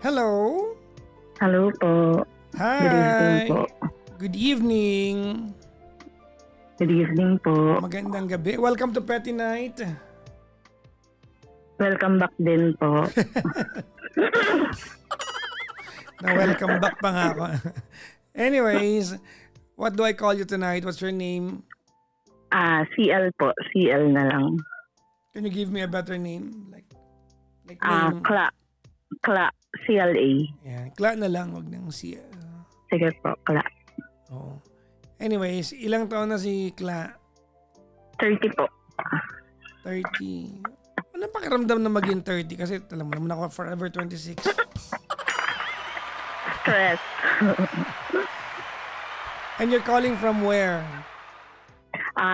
Hello? Hello po. Good evening Hi! po. Good evening! Good evening po. Magandang gabi. Welcome to Petty Night. Welcome back din po. Na-welcome back pa nga ako. Anyways, what do I call you tonight? What's your name? CL po. CL na lang. Can you give me a better name? Like name? Kla. CLA. Yeah, Kla na lang. Wag nang si... Sige po, Kla. Oh. Anyways, ilang taon na si Kla? 30 po. 30. Anong pakiramdam na maging 30? Kasi alam mo naman ako, forever 26. Stress. And you're calling from where?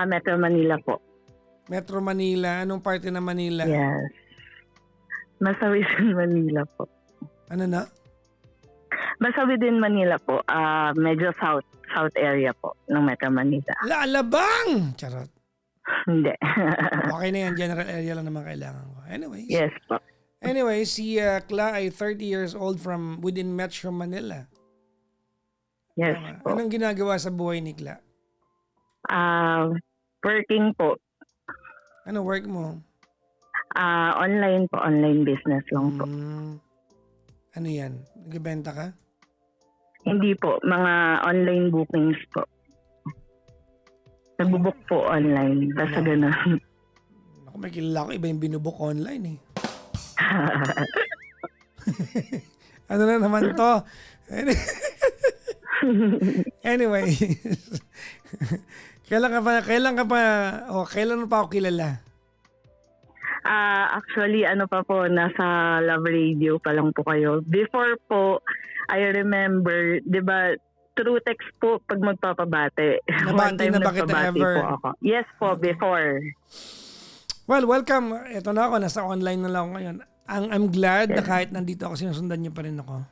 Metro Manila po. Metro Manila. Anong parte ng Manila? Yes. Masawi din Manila po. Ano na? Masawi din Manila po. Medyo south area po ng Metro Manila. Alabang! Charot. Hindi. Okay na yan. General area lang naman kailangan ko. Anyways. Yes po. Anyway, si Kla ay 30 years old from within Metro Manila. Yes po. Anong ginagawa sa buhay ni Kla? Working po. Ano work mo? Online po. Online business lang po. Ano yan? Nagbebenta ka? Hindi po. Mga online bookings po. Nagbubook po online. Basta gano'n. Ako may kilala ko. Iba yung binubok online eh. Ano na naman to? Anyway. Kailan mo pa ako kilala? Actually, ano pa po, nasa Love Radio pa lang po kayo. Before po, I remember, di ba, through text po pag magpapabate. One Nabati time na ba kita nagpabati ever? po ako. Yes po, before. Well, welcome. Ito na ako. Nasa online na lang ako ngayon. I'm glad na kahit nandito ako, sinusundan niyo pa rin ako.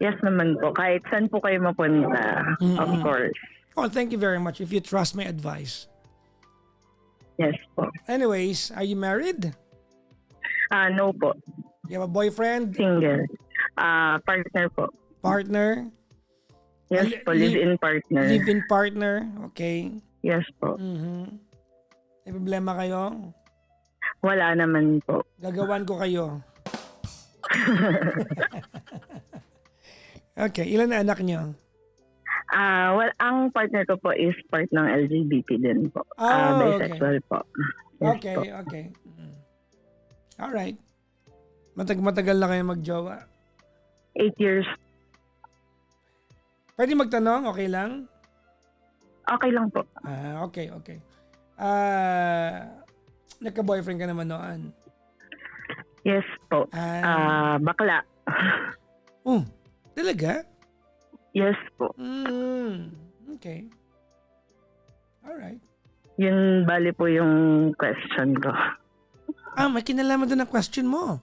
Yes naman po. Kahit saan po kayo mapunta, of course. Oh, thank you very much if you trust my advice. Yes po. Anyways, are you married? No po. You have a boyfriend? Single. Partner po. Partner? Yes po, live-in partner. Live-in partner? Okay. Yes po. May problema kayo? Wala naman po. Gagawan ko kayo. Okay, ilan na anak niyo? Well, ang partner ko po is part ng LGBT din po. Bisexual po. Yes Okay, po. okay. Alright. Matagal na kayo magjowa. 8 years. Pwede magtanong? Okay lang? Okay lang po. Okay. Nagka-boyfriend ka naman noon? Yes po. Bakla. Oh, talaga? Yes po. Okay. Alright. Yun bali po yung question ko. May kinalaman doon ang question mo.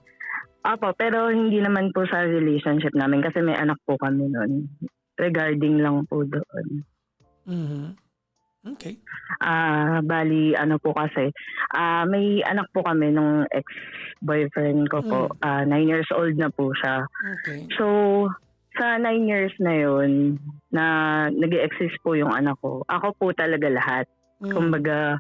Apo, pero hindi naman po sa relationship namin kasi may anak po kami noon. Regarding lang po doon. Okay. Bali, ano po kasi, may anak po kami nung ex-boyfriend ko po. 9 years old na po siya. Okay. So, sa 9 years na yun, na nag-exist po yung anak ko, ako po talaga lahat. Kumbaga,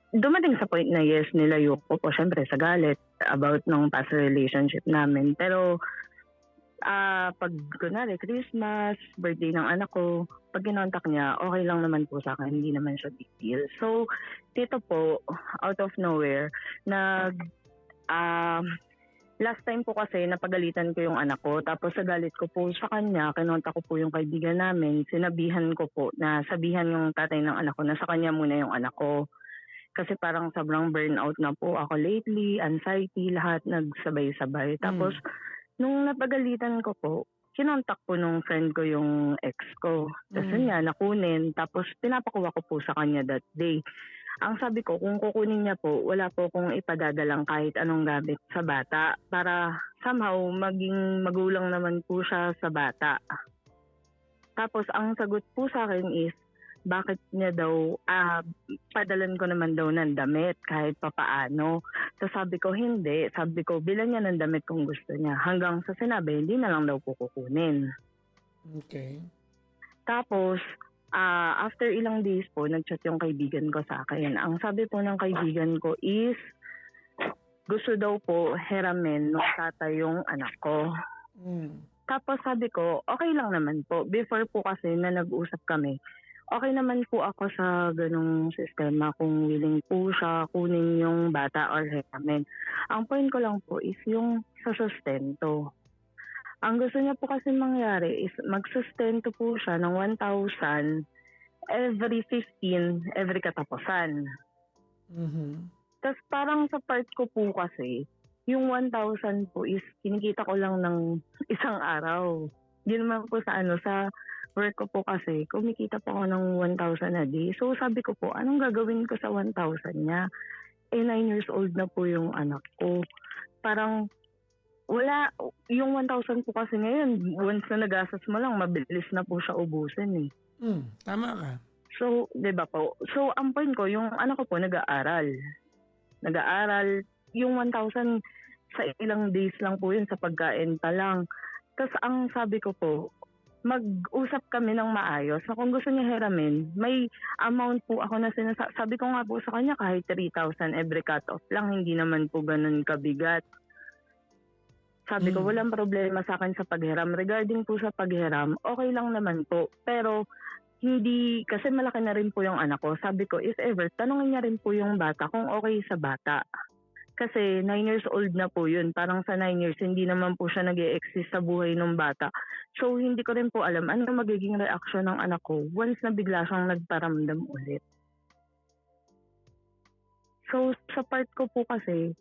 dumating sa point na yes, nilayo ko po syempre sa galit about nung past relationship namin. Pero, pag kunwari Christmas, birthday ng anak ko, pag kinontak niya, okay lang naman po sa akin, hindi naman siya big deal. So, dito po, out of nowhere, last time po kasi napagalitan ko yung anak ko, tapos sa galit ko po sa kanya, kinontak ko po yung kaibigan namin, sinabihan ko po na sabihan yung tatay ng anak ko na sa kanya muna yung anak ko. Kasi parang sobrang burnout na po ako lately, anxiety, lahat nagsabay-sabay. Tapos, nung napagalitan ko po, kinontak po nung friend ko yung ex ko. Tapos niya, nakunin. Tapos pinapakuha ko po sa kanya that day. Ang sabi ko, kung kukunin niya po, wala po akong ipadadalang kahit anong gamit sa bata para somehow maging magulang naman po siya sa bata. Tapos ang sagot po sa akin is, bakit niya daw, padalan ko naman daw ng damit kahit papaano. So sabi ko, hindi. Sabi ko, bilan niya ng damit kung gusto niya. Hanggang sa sinabi, hindi na lang daw po kukunin. Okay. Tapos, after ilang days po, nag-chat yung kaibigan ko sa akin. Ang sabi po ng kaibigan ko is, gusto daw po hiramin ng tatay yung anak ko. Tapos sabi ko, okay lang naman po. Before po kasi na nag-usap kami, okay naman po ako sa ganung sistema kung willing po siya kunin yung bata or hiramin. Ang point ko lang po is yung sa sustento. Ang gusto niya po kasi mangyari is magsustento po siya ng 1,000 every 15, every katapusan. Tapos parang sa part ko po kasi, yung 1,000 po is kinikita ko lang ng isang araw. Hindi naman po sa sa work ko po kasi, kumikita po ako ng 1,000 a day. So sabi ko po, anong gagawin ko sa 1,000 niya? 9 years old na po yung anak ko. Parang wala, yung 1,000 po kasi ngayon, once na nagastos mo lang, mabilis na po siya ubusin eh. Tama ka. So, di ba po? So, ang point ko, yung anak ko po nag-aaral. Yung 1,000 sa ilang days lang po yun sa pagkain pa lang. Tapos ang sabi ko po, mag-usap kami ng maayos na kung gusto niya hiramin, may amount po ako na sabi ko nga po sa kanya kahit 3,000 every cut-off lang, hindi naman po ganun kabigat. Sabi ko, walang problema sa akin sa paghiram. Regarding po sa paghiram, okay lang naman po. Pero hindi, kasi malaki na rin po yung anak ko. Sabi ko, if ever, tanongin niya rin po yung bata kung okay sa bata. Kasi 9 years old na po yun. Parang sa 9 years, hindi naman po siya nag-e-exist sa buhay ng bata. So, hindi ko rin po alam ano magiging reaction ng anak ko once na bigla siyang nagparamdam ulit. So, sa part ko po kasi,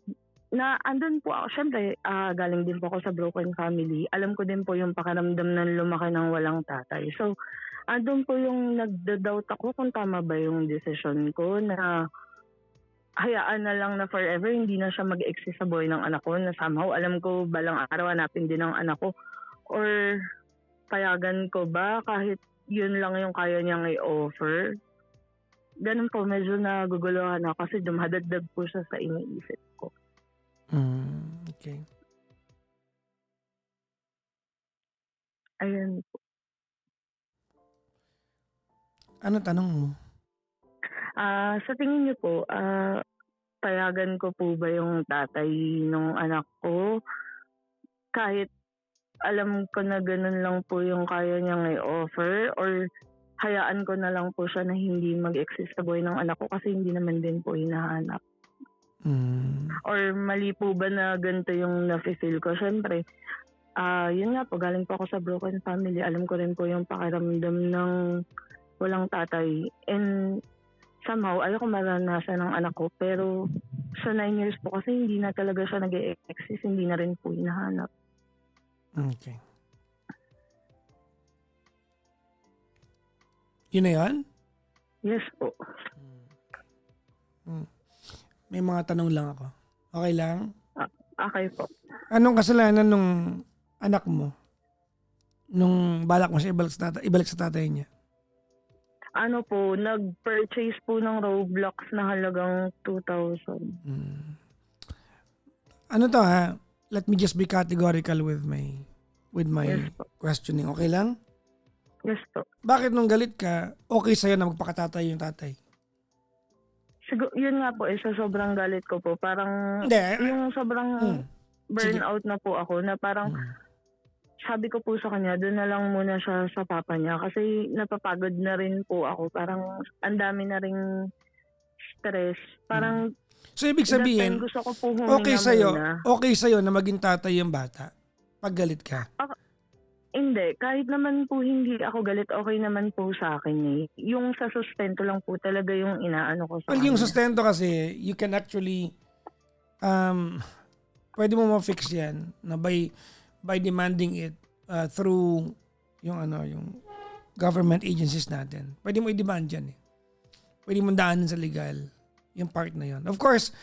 na andun po ako, syempre, galing din po ako sa broken family. Alam ko din po yung pakiramdam ng lumaki ng walang tatay. So, andun po yung nagda-doubt ako kung tama ba yung decision ko na hayaan na lang na forever, hindi na siya mag-exist sa buhay ng anak ko na somehow alam ko balang araw hanapin din ng anak ko or payagan ko ba kahit yun lang yung kaya niyang i-offer. Ganun po, medyo naguguluhan ako kasi dumadagdag po siya sa iniisip ko. Okay. Ayun po. Ano tanong mo? Sa tingin niyo po, payagan ko po ba yung tatay ng anak ko kahit alam ko na ganun lang po yung kaya niyang i-offer or hayaan ko na lang po siya na hindi mag-exist sa buhay ng anak ko kasi hindi naman din po hinahanap. Or mali po ba na ganito yung nafe-feel ko? Siyempre, yun nga po, galing po ako sa broken family. Alam ko rin po yung pakiramdam ng walang tatay. And somehow, ayoko maranasan ng anak ko. Pero sa 9 years po kasi hindi na talaga siya nag-e-exist. Hindi na rin po hinahanap. Okay. Yun na yan? Yes po. May mga tanong lang ako. Okay lang? Okay po. Anong kasalanan nung anak mo? Nung balak mo siya ibalik sa tatay niya? Ano po, nag-purchase po ng Roblox na halagang 2,000. Ano to ha? Let me just be categorical with my Yes po. questioning. Okay lang? Yes po. Bakit nung galit ka, okay sa'yo na magpakatatay yung tatay? Siguro, yun nga po, sa sobrang galit ko po, parang Hindi. yung sobrang burnout na po ako na parang sabi ko po sa kanya, doon na lang muna siya sa papa niya kasi napapagod na rin po ako. Parang ang dami na ring stress. Parang So ibig sabihin, gusto ko po huminga muna. okay sa'yo na maging tatay yung bata pag galit ka? Hindi. Kahit naman po hindi ako galit, okay naman po sa akin eh. Yung sa sustento lang po talaga yung inaano ko sa Well, kanya. yung sustento kasi, you can actually, pwede mo ma-fix yan na by demanding it through yung government agencies natin. Pwede mo i-demand yan eh. Pwede mo daanan sa legal yung part na yun. Of course,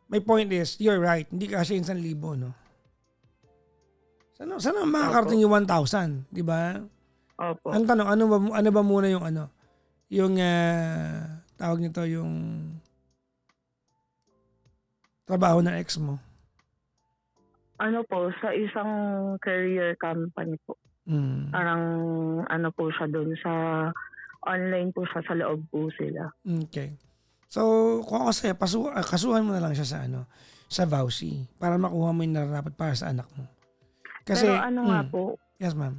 my point is, you're right, hindi kasi 1,000, no? Sana makakarating yung 1,000, di ba? Opo. Ang tanong, ano ba muna yung yung tawag nito yung trabaho ng ex mo? Ano po, sa isang career company po. Mm. Parang ano po siya doon sa online po siya, sa loob po sila. Okay. So, kung ako sa'yo, kasuhan mo na lang siya sa sa vowsy para makuha mo yung nararapat para sa anak mo. Kasi, Pero ano nga po, yes ma'am.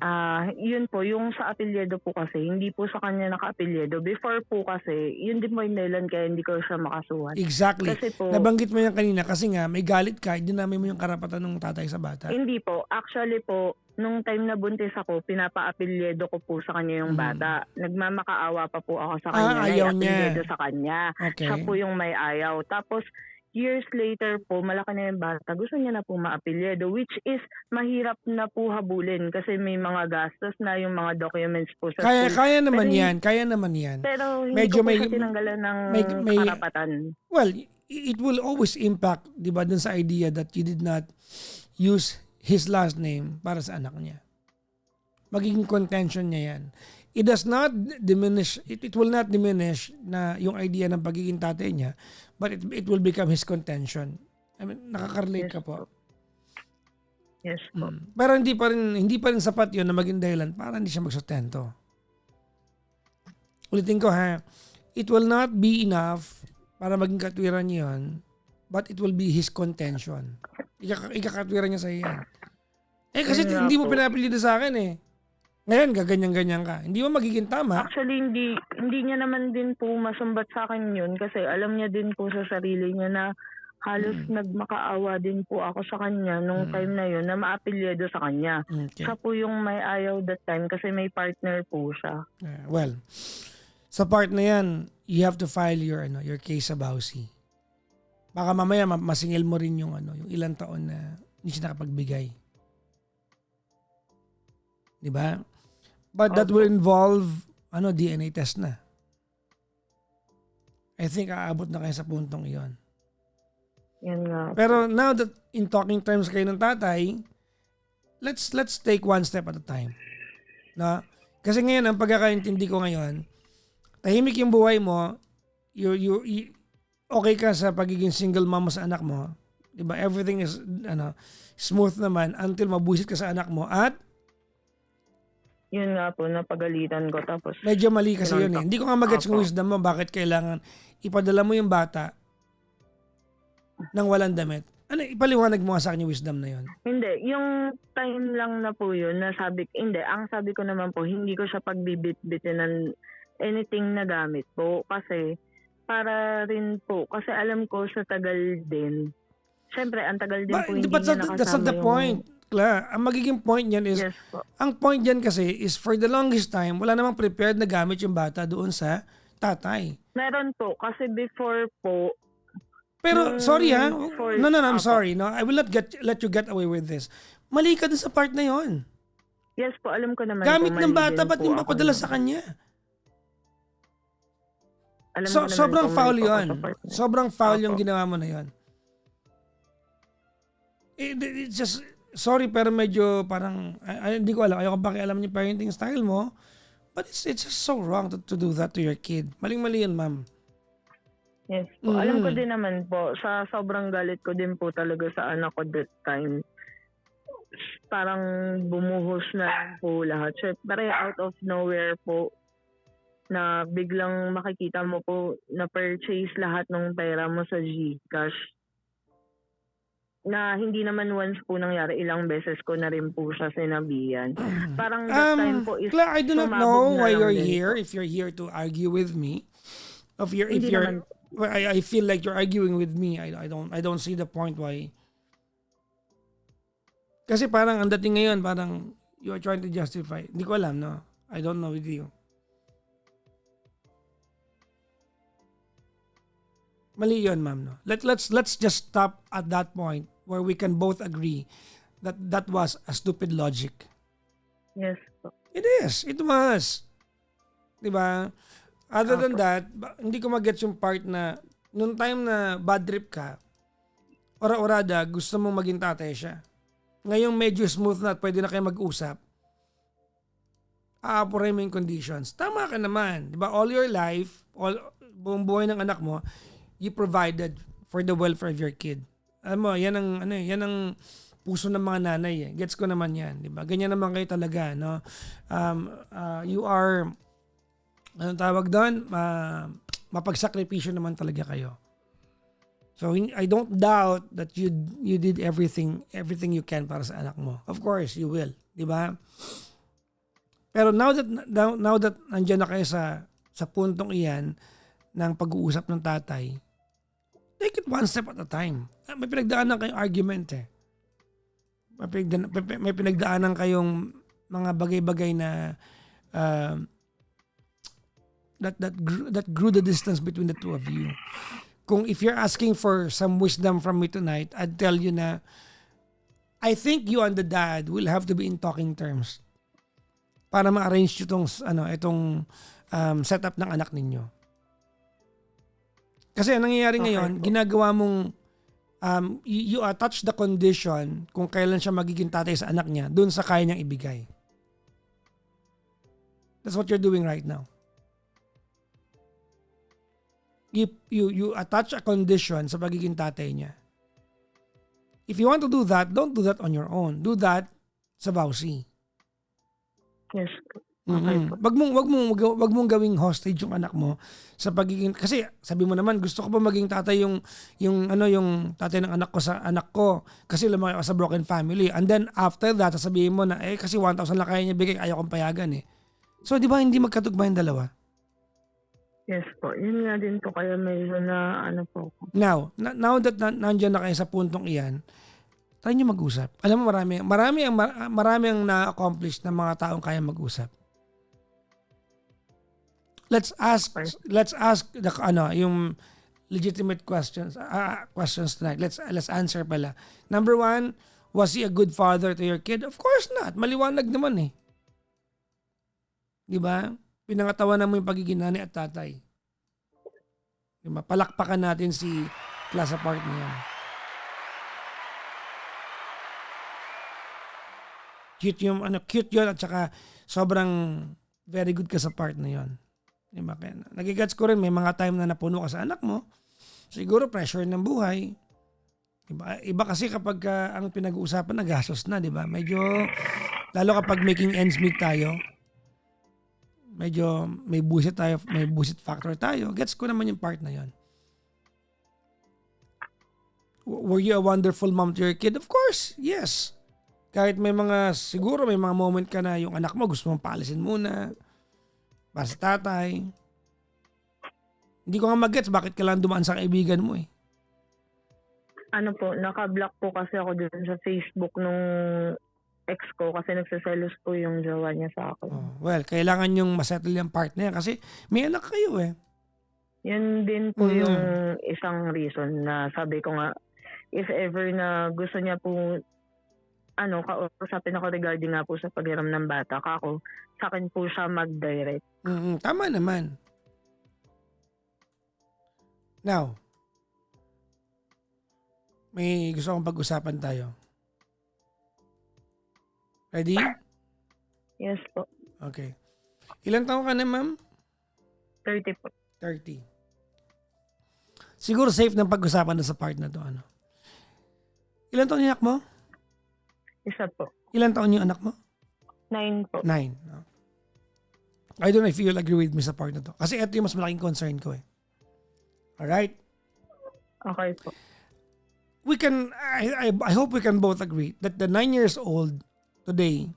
yun po, yung sa apelyido po kasi, hindi po sa kanya naka-apelyido. Before po kasi, yun din po yung dahilan kaya hindi ko siya makasuhan. Exactly. Kasi po, Nabanggit mo yan kanina kasi nga may galit ka, dinamay mo yung karapatan ng tatay sa bata. hindi po. Actually po, nung time na buntis ako, pinapa-apelyido ko po sa kanya yung bata. Nagmamakaawa pa po ako sa kanya na ayaw niya. i-apelyido sa kanya. Okay. Siya po yung may ayaw. Tapos, years later po, malaki na yung bata. Gusto niya na po ma-apelyido, which is mahirap na po habulin kasi may mga gastos na yung mga documents po sa school. Kaya naman Pero yan. Kaya naman yan. Pero hindi Medyo ko po siya tinanggalan ng karapatan. Well, it will always impact, di ba, dun sa idea that you did not use his last name para sa anak niya. Magiging contention niya yan. It does not diminish, it will not diminish na yung idea ng pagiging tatay niya, but it will become his contention. I mean, nakaka-relate ka po. Yes po. Pero hindi pa rin sapat yun na maging dahilan para hindi siya magsustento. Ulitin ko ha, it will not be enough para maging katwiran niya yun, but it will be his contention. Ikakatwiran niya sa iyan. Kasi hindi mo pinapilido sa akin eh. Ngayon, gaganyan-ganyan ka. Hindi mo magiging tama. Actually, hindi niya naman din po masumbat sa akin yun kasi alam niya din po sa sarili niya na halos nagmakaawa din po ako sa kanya nung time na yun na maapelyedo sa kanya. Okay. Siya po yung may ayaw that time kasi may partner po siya. Well, sa part na yan, you have to file your case sa vowsy. Baka mamaya masingil mo rin yung yung ilang taon na hindi siya nakapagbigay. Di ba? But that will involve DNA test na. I think aabot na kayo sa puntong iyon. Yan nga. Pero now that in talking terms kayo ng tatay, let's take one step at a time. No? Kasi ngayon, ang pagkakaintindi ko ngayon, tahimik yung buhay mo, you okay ka sa pagiging single mom mo sa anak mo. Diba? Everything is smooth naman until mabuisit ka sa anak mo at yun nga po, napagalitan ko. Tapos, medyo mali kasi yun eh. Hindi ko nga mag-gets yung wisdom mo bakit kailangan ipadala mo yung bata nang walang damit. Ipaliwanag mo nga sa akin yung wisdom na yun. Hindi. Yung time lang na po yun, ang sabi ko naman po, hindi ko siya pagbibit-bitin ng anything na gamit po. Kasi, para rin po, kasi alam ko sa tagal din. Siyempre, ang tagal din po hindi niya nakasama that's not the point. Ang magiging point niyan is, Yes po. ang point niyan kasi is for the longest time, wala namang prepared na gamit yung bata doon sa tatay. Meron po. Kasi before po, Pero, sorry ha. No, I'm Apo. sorry. No, I will not let you get away with this. Mali ka dun sa part na yon. yes po, alam ko naman Gamit po, ng mali bata, din ba't po yung ako papadala nun. sa kanya? Alam ko naman Sobrang po, foul mali po ako yun. sa part na yun. Sobrang foul Apo. yung ginawa mo na yun. It's just, sorry pero medyo parang, hindi ko alam. Ayoko pakialam yung parenting style mo. But it's just so wrong to do that to your kid. Maling-mali yan, ma'am. Yes po. Alam ko din naman po, sa sobrang galit ko din po talaga sa anak ko that time. Parang bumuhos na lang po lahat. Pero out of nowhere po, na biglang makikita mo po na purchase lahat ng pera mo sa GCash. Na hindi naman once po nangyari, ilang beses ko na rin po siya sinabihan. Parang that time po is Cla, I do not sumabog know na why lang you're din here. po. If you're here to argue with me, Hindi naman. well, I feel like you're arguing with me. I don't see the point why. Kasi parang ang dating ngayon, parang you are trying to justify. Hindi ko alam, no? I don't know with you. Mali yun, ma'am, no? Let's just stop at that point where we can both agree that that was a stupid logic. Yes po. It is. It was. Diba? Other than that, hindi ko mag-gets yung part na nung time na bad trip ka, ora-orada, gusto mong maging tatay siya. Ngayong medyo smooth na at pwede na kayo mag-usap, aapurin mo yung conditions. Tama ka naman. Di ba? All your life, buong buhay ng anak mo, you provided for the welfare of your kid. Alam mo, yan ang puso ng mga nanay eh. Gets ko naman yan. Di ba? Ganyan naman kayo talaga. No? You are, anong tawag doon? Mapagsakripisyo naman talaga kayo. So I don't doubt that you did everything you can para sa anak mo. Of course, you will, 'di ba? Pero now that nandiyan na kayo sa puntong iyan ng pag-uusap ng tatay, take it one step at a time. May pinagdaanan kayong argument eh. May pinagdaanan kayong mga bagay-bagay na that grew the distance between the two of you. Kung if you're asking for some wisdom from me tonight, I'd tell you na I think you and the dad will have to be in talking terms para ma-arrange itong setup ng anak ninyo. Kasi ang nangyayari ngayon, ginagawa mong you attach the condition kung kailan siya magiging tatay sa anak niya dun sa kaya niyang ibigay. That's what you're doing right now. You attach a condition sa pagiging tatay niya. If you want to do that, don't do that on your own. Do that sa vowsy. Yes. Okay po. Wag mong gawing hostage yung anak mo sa pagiging, kasi sabi mo naman gusto ko pa maging tatay yung tatay ng anak ko sa anak ko kasi lumaki ako sa broken family. And then after that, sasabihin mo na kasi 1,000 lang kaya niya bigay, ayaw kong payagan eh. So di ba hindi magkatugma yung dalawa? Yes po. Yun nga din po kaya medyo na po. Now that nandiyan na kayo sa puntong iyan, try nyo mag-usap. Alam mo, marami ang na-accomplish ng mga taong kaya mag-usap. Let's ask yung legitimate questions tonight. Let's answer pala. Number 1, was he a good father to your kid? Of course not. Maliwanag naman eh. Di ba? Pinangatawanan mo yung pagiging nanay at tatay. Di ba? Palakpakan natin si class apart na yan. Cute yun at saka sobrang very good ka sa part na yun. Di ba? Kaya nagigats ko rin, may mga time na napuno ka sa anak mo. Siguro pressure ng buhay. Iba kasi kapag ang pinag-uusapan na gastos na, di ba? Medyo, lalo kapag making ends meet tayo, medyo may busit factor tayo. Gets ko naman yung part na yon. Were you a wonderful mom to your kid? Of course, yes. Kahit siguro may mga moment ka na yung anak mo gusto mong paalisin muna para sa tatay. Hindi ko nga mag-gets bakit ka lang dumaan sa kaibigan mo eh. Naka-block po kasi ako dun sa Facebook nung ex ko kasi nagsiselos po yung jowa niya sa akin. Oh, well, kailangan yung masettle yung part na yan kasi may anak kayo eh. Yan din po yung isang reason na sabi ko nga, if ever na gusto niya po, kausapin ako regarding nga po sa paghiram ng bata, kako, sa akin po siya mag-direct. Tama naman. Now, may gusto akong pag-usapan tayo. Ready? Yes po. Okay. Ilan taon ka na, ma'am? 30 po. 30. Siguro safe ng pag-usapan na sa part na to. Ilan taon yung anak mo? Isa po. Ilan taon yung anak mo? 9 po. 9. I don't know if you'll agree with me sa part na to. Kasi ito yung mas malaking concern ko eh. Alright? Okay po. I hope we can both agree that the 9 years old today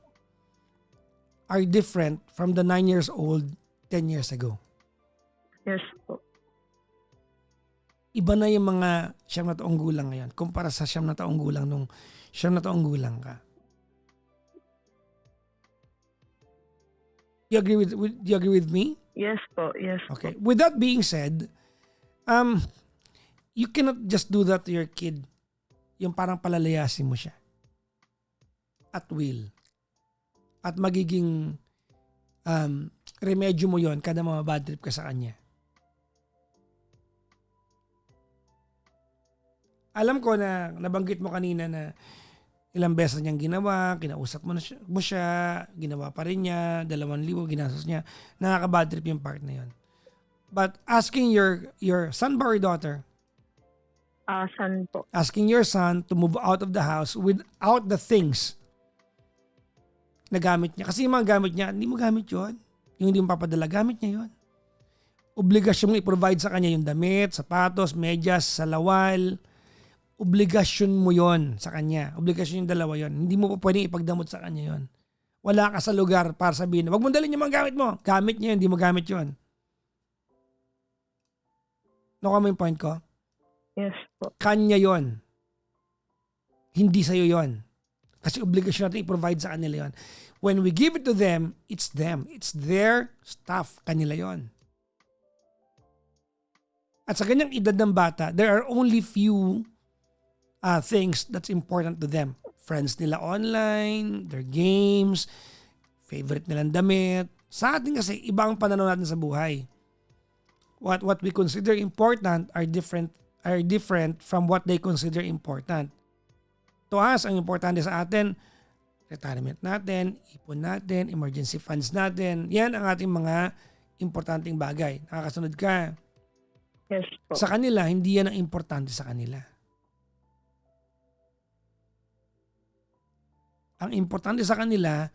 are different from the 9 years old 10 years ago. Yes po. Iba na yung mga 9 na taong gulang ngayon kumpara sa 9 na taong gulang nung 9 na taong gulang ka. You agree with me? Yes po. Yes po. Okay. With that being said, you cannot just do that to your kid. Yung parang palalayasin mo siya. At will. At magiging remedyo mo yon kada mabad trip ka sa kanya. Alam ko na nabanggit mo kanina na Ilang beses niyang ginawa, kinausap mo siya, ginawa pa rin niya, 2,000 ginastos niya. Nakaka-bad trip yung part na yun. But asking your son ba or daughter? Son po. Asking your son to move out of the house without the things na gamit niya. Kasi yung mga gamit niya, hindi mo gamit yun. Yung hindi mo papadala, gamit niya yun. Obligasyon mong i-provide sa kanya yung damit, sapatos, medyas, salawal. Obligasyon mo yon sa kanya. Obligasyon yung dalawa yon. Hindi mo pa pwedeng ipagdamot sa kanya yon. Wala ka sa lugar para sabihin, wag mo dalhin yung mga gamit mo. Gamit niya yun, hindi mo gamit yon. Nakuha mo yung point ko? Yes po. Kanya yon. Hindi sa'yo yon. Kasi obligasyon natin i-provide sa kanila yon. When we give it to them, it's them. It's their stuff. Kanila yon. At sa ganyang edad ng bata, there are only few things that's important to them. Friends nila online, their games, favorite nilang damit. Sa atin kasi, iba ang pananaw natin sa buhay. What we consider important are different from what they consider important. To us, ang importante sa atin, retirement natin, ipon natin, emergency funds natin. Yan ang ating mga importanteng bagay. Nakakasunod ka. Yes po. Sa kanila, hindi yan ang importante sa kanila. Ang importante sa kanila,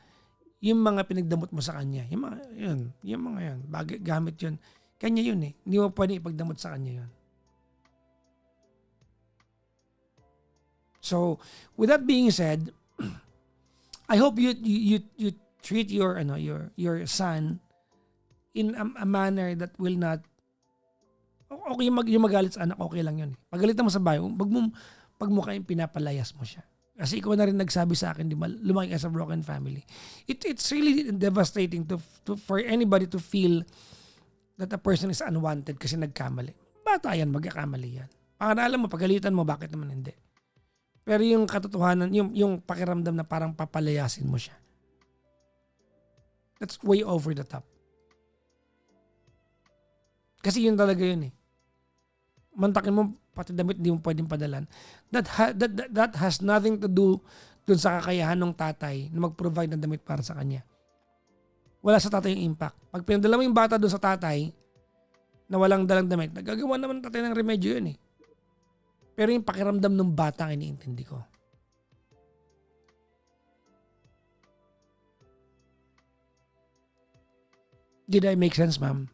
yung mga pinagdamot mo sa kanya. Yung mga yun. Bagay, gamit yun. Kanya yun eh. Hindi mo pwede ipagdamot sa kanya yun. So, with that being said, I hope you treat your son in a manner that will not, okay yung magalit sa anak, okay lang yun. Pagalitan mo sa bayo, pag mo kayong pinapalayas mo siya. Kasi ikaw na rin nagsabi sa akin, di ba, lumaki ka sa broken family. It's really devastating for anybody to feel that a person is unwanted kasi nagkamali. Bata yan, magkakamali yan. Pangaralan mo, pagalitan mo, bakit naman hindi? Pero yung katotohanan, yung pakiramdam na parang papalayasin mo siya. That's way over the top. Kasi yun talaga yun eh. Mantakin mo, pati damit hindi mo pwedeng padalan. That has nothing to do dun sa kakayahan ng tatay na mag-provide ng damit para sa kanya. Wala sa tatay yung impact. Pag pinadala mo yung bata dun sa tatay na walang dalang damit, nagagawa naman ng tatay ng remedyo yun eh. Pero yung pakiramdam ng bata ang iniintindi ko. Did I make sense, ma'am?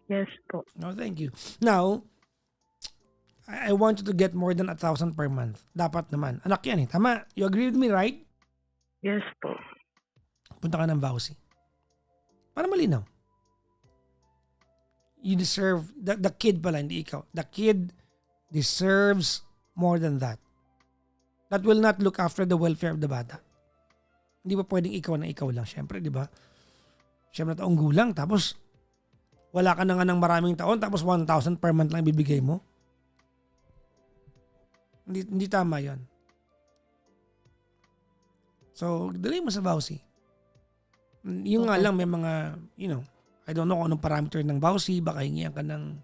Yes po. No, thank you. Now, I want you to get more than 1,000 per month. Dapat naman. Anak yan eh. Tama. You agree with me, right? Yes po. Punta ka ng vowsy. Para malinaw. You deserve, the kid pala, hindi ikaw. The kid deserves more than that. That will not look after the welfare of the bata. Hindi ba pwedeng ikaw na ikaw lang? Siyempre, di ba? Siyempre, taong gulang. Tapos, wala ka na nga ng maraming taon. Tapos, 1,000 per month lang ibibigay mo. Hindi tama yon. So, dali mo sa vowsy. Yung nga lang, may mga, I don't know kung anong parameter ng vowsy. Baka hingihan ka ng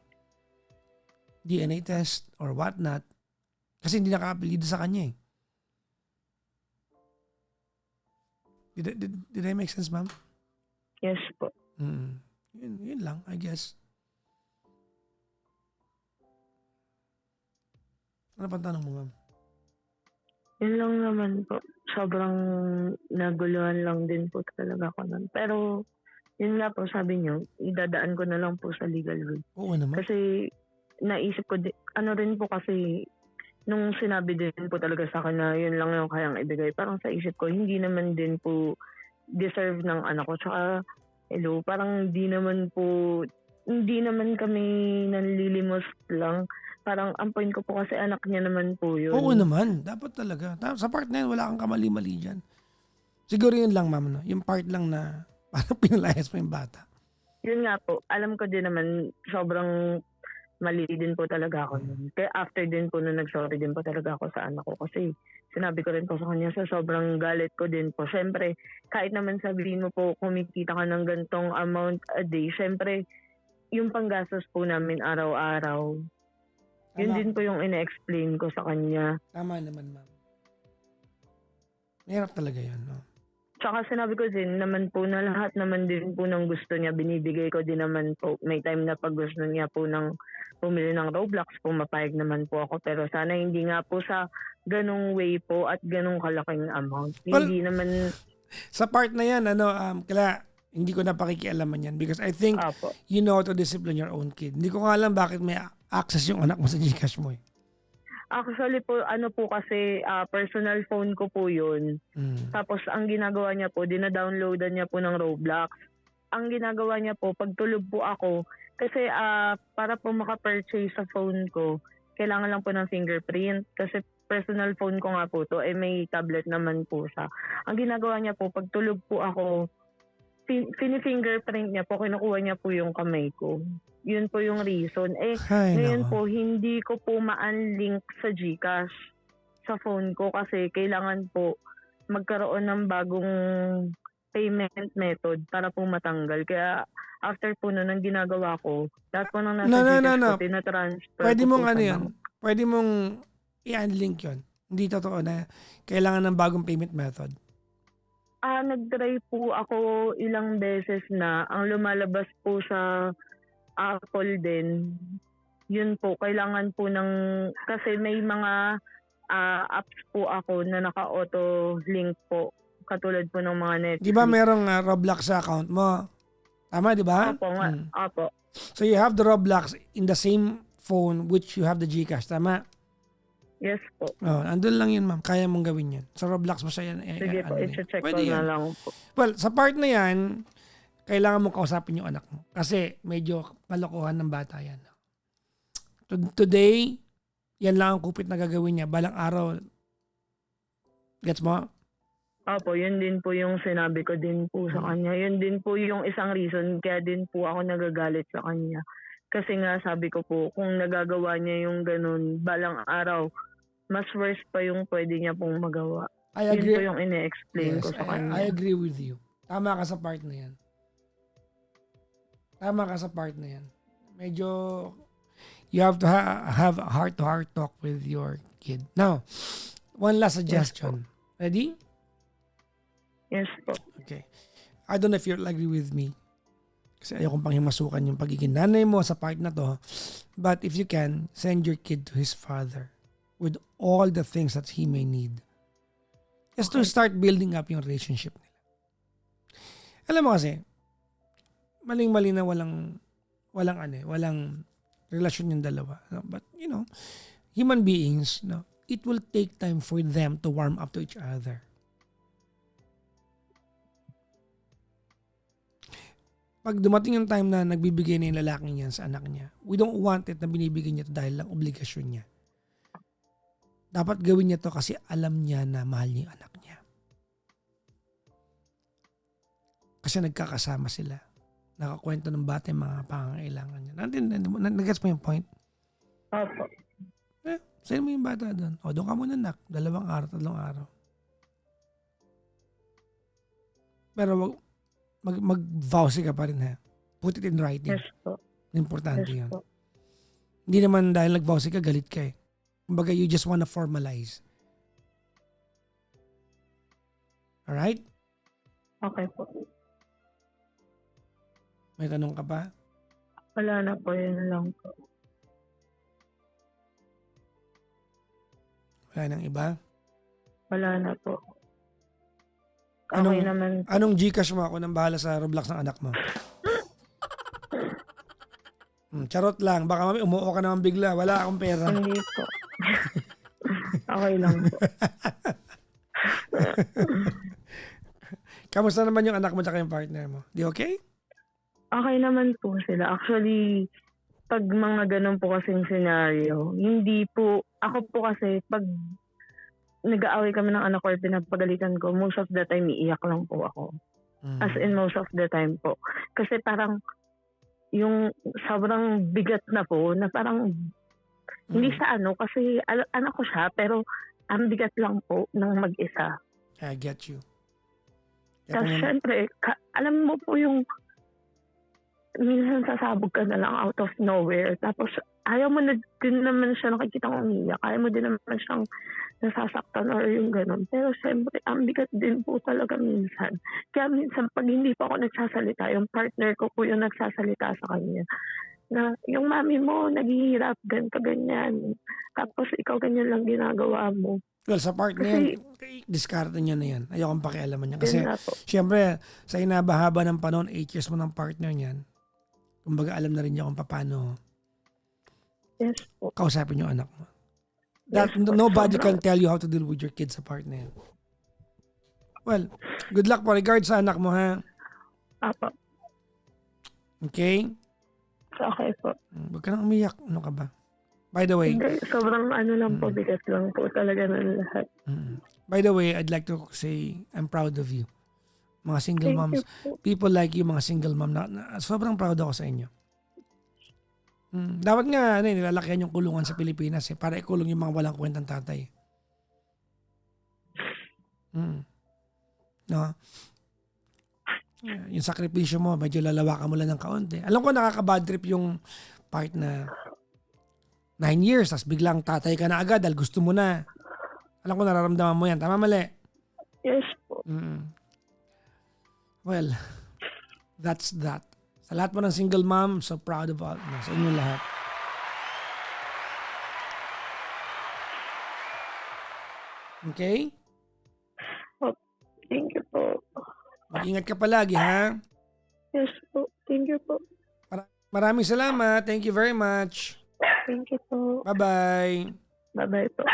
DNA test or whatnot. Kasi hindi nakapilido sa kanya eh. Did I make sense, ma'am? Yes po. Yun lang, I guess. Ano pang tanong mo, ma'am? Yun lang naman po. Sobrang naguluhan lang din po talaga ako nun. Pero, yun nga po, sabi nyo, idadaan ko na lang po sa legal way. Oo naman. Kasi, naisip ko, rin po kasi, nung sinabi din po talaga sa akin na yun lang yung kayang ibigay, parang sa isip ko, hindi naman din po deserve ng anak ko. Tsaka, parang hindi naman kami nanlilimos lang. Parang ang point ko po kasi anak niya naman po yun. Oo naman. Dapat talaga. Sa part na yun, wala kang kamali-mali dyan. Siguro yun lang, ma'am. No? Yung part lang na parang pinalayas mo yung bata. Yun nga po. Alam ko din naman, sobrang mali din po talaga ako nun. Kaya after din po na nag-sorry din po talaga ako sa anak ko. Kasi sinabi ko rin po sa kanya sa sobrang galit ko din po. Siyempre, kahit naman sabihin mo po kumikita ka ng gantong amount a day, siyempre, yung panggastos po namin araw-araw, yun din po yung ina-explain ko sa kanya. Tama naman, ma'am. Mahirap talaga yun. No? Tsaka sinabi ko din naman po na lahat naman din po ng gusto niya, binibigay ko din naman po. May time na pag gusto niya po ng bumili ng Roblox, pumapayag naman po ako. Pero sana hindi nga po sa ganong way po at ganong kalaking amount. Well, Hindi naman, sa part na yan, kaya hindi ko na pakikialaman yan because I think apo. you know how to discipline your own kid. Hindi ko nga alam bakit may access yung anak mo sa Gcash mo eh. Actually po, ano po kasi, personal phone ko po yun. Tapos ang ginagawa niya po, dina-downloadan niya po ng Roblox. Ang ginagawa niya po, pag tulog po ako, kasi para po maka-purchase sa phone ko, kailangan lang po ng fingerprint. Kasi personal phone ko nga po to, may tablet naman po siya. Ang ginagawa niya po, pag tulog po ako, fini-fingerprint niya po, kinukuha niya po yung kamay ko. Yun po yung reason. Ay, Ngayon nako. po, hindi ko po ma-unlink sa GCash sa phone ko kasi kailangan po magkaroon ng bagong payment method para po matanggal. Kaya after po nun, ang ginagawa ko, lahat po nang nasa GCash ko, tinatransfer Pwede ko mong po ano sa yan. bank. Pwede mong i-unlink yun. Hindi totoo na kailangan ng bagong payment method. Nag-try po ako ilang beses na. Ang lumalabas po sa Apple din, yun po, kailangan po ng, kasi may mga apps po ako na naka-auto link po, katulad po ng mga Netflix. Di ba merong Roblox sa account mo? Tama, di ba? Apo nga, apo. So you have the Roblox in the same phone which you have the Gcash, tama? Yes po. Andun lang yun, ma'am. Kaya mong gawin yan. Sa Roblox mo siya yan. Sige po, i-check ko na lang po. Well, sa part na yan, kailangan mong kausapin yung anak mo. Kasi medyo kalokohan ng bata yan. Today, yan lang ang kupit na gagawin niya. Balang araw, gets mo? Opo, yun din po yung sinabi ko din po sa kanya. Yun din po yung isang reason kaya din po ako nagagalit sa kanya. Kasi nga sabi ko po, kung nagagawa niya yung ganun, balang araw, mas worse pa yung pwede niya pong magawa. I Yun agree. po yung ine-explain ko sa kanya. I agree with you. Tama ka sa part na yan. Tama ka sa part na yan. Medyo, you have to have a heart-to-heart talk with your kid. Now, one last suggestion. Ready? Yes po. Okay. I don't know if you'll agree with me. Kasi ayokong panghimasukan yung pagiging nanay mo sa part na to. But if you can, send your kid to his father with all the things that he may need. Just to start building up yung relationship nila. Alam mo kasi, maling-mali na walang relasyon yung dalawa. No? But, human beings, it will take time for them to warm up to each other. Pag dumating yung time na nagbibigay na yung lalaking yan sa anak niya, we don't want it na binibigay niya to dahil lang obligasyon niya. Dapat gawin niya to kasi alam niya na mahal niya yung anak niya. Kasi nagkakasama sila. Nakakwento ng bata yung mga pangangailangan niya. Nag-gets mo yung point? Opo. Send mo yung bata doon. O, doon ka muna, nak. 2 araw, 3 araw. Pero mag-vowsy ka pa rin, ha? Put it in writing. Yes po. Importante Yes yun. po. Hindi naman dahil nag-vowsy ka, galit ka eh. Kumbaga, you just wanna formalize. Alright? Okay po. May tanong ka pa? Wala na po, yun lang po. Wala nang iba? Wala na po. Okay naman. Anong Gcash mo? Ako nang bahala sa Roblox ng anak mo. Charot lang. Baka mami umuo ka naman bigla. Wala akong pera. Hindi po. Okay lang po. Kamusta naman yung anak mo at yung partner mo? Di okay? Okay naman po sila. Actually, pag mga ganun po kasing scenario, hindi po, ako po kasi pag nag-aaway kami ng anak ko or pinapagalitan ko, most of the time iiyak lang po ako. As in most of the time po. Kasi parang yung sobrang bigat na po, na parang hindi sa kasi anak ko siya, pero ang bigat lang po ng mag-isa. I get you. Tapos syempre, alam mo po yung minsan sasabog ka na lang out of nowhere. Tapos ayaw mo na din naman siya nakikita kong umiyak. Ayaw mo din naman siyang nasasaktan or yung gano'n. Pero siyempre, ang bigat din po talaga minsan. Kaya minsan, pag hindi pa ako nagsasalita, yung partner ko po yung nagsasalita sa kanya. Na yung mami mo, naghihirap, ganito, ganyan. Tapos ikaw ganyan lang ginagawa mo. Well, sa part na yan, Kasi, discard niya na yan. Ayokong pakialaman niya. yun Kasi, nga po. syempre, sa inabahaba ng panahon, 8 years mo ng partner niyan, kumbaga alam na rin niya kung paano Yes po. kausapin yung anak mo. Yes That po. nobody can Sobrang, tell you how to deal with your kids sa part na yan. Well, good luck po. Regards sa anak mo, ha? apa, Okay? okay po. Huwag ka nang umiyak. Ano ka ba? By the way, Hindi, sobrang ano lang po, bigat lang po talaga ng lahat. by the way, I'd like to say I'm proud of you. Mga single Thank moms, you po. people like you, mga single mom, sobrang proud ako sa inyo. Dapat nga, nilalakihan yung kulungan sa Pilipinas para ikulong yung mga walang kwentang tatay. No? Yung sakripisyo mo, medyo lalawakan mo lang ng kaunti. Alam ko nakaka-bad trip yung part na 9 years, tapos biglang tatay ka na agad dahil gusto mo na. Alam ko nararamdaman mo yan. Tama, mali? Yes po. Well, that's that. Sa lahat mo ng single mom, so proud of all. Sa inyo lahat. Okay? Thank you po. Mag-ingat ka palagi, ha? Yes po. Thank you po. Maraming salamat. Thank you very much. Thank you po. Bye-bye. Bye-bye po.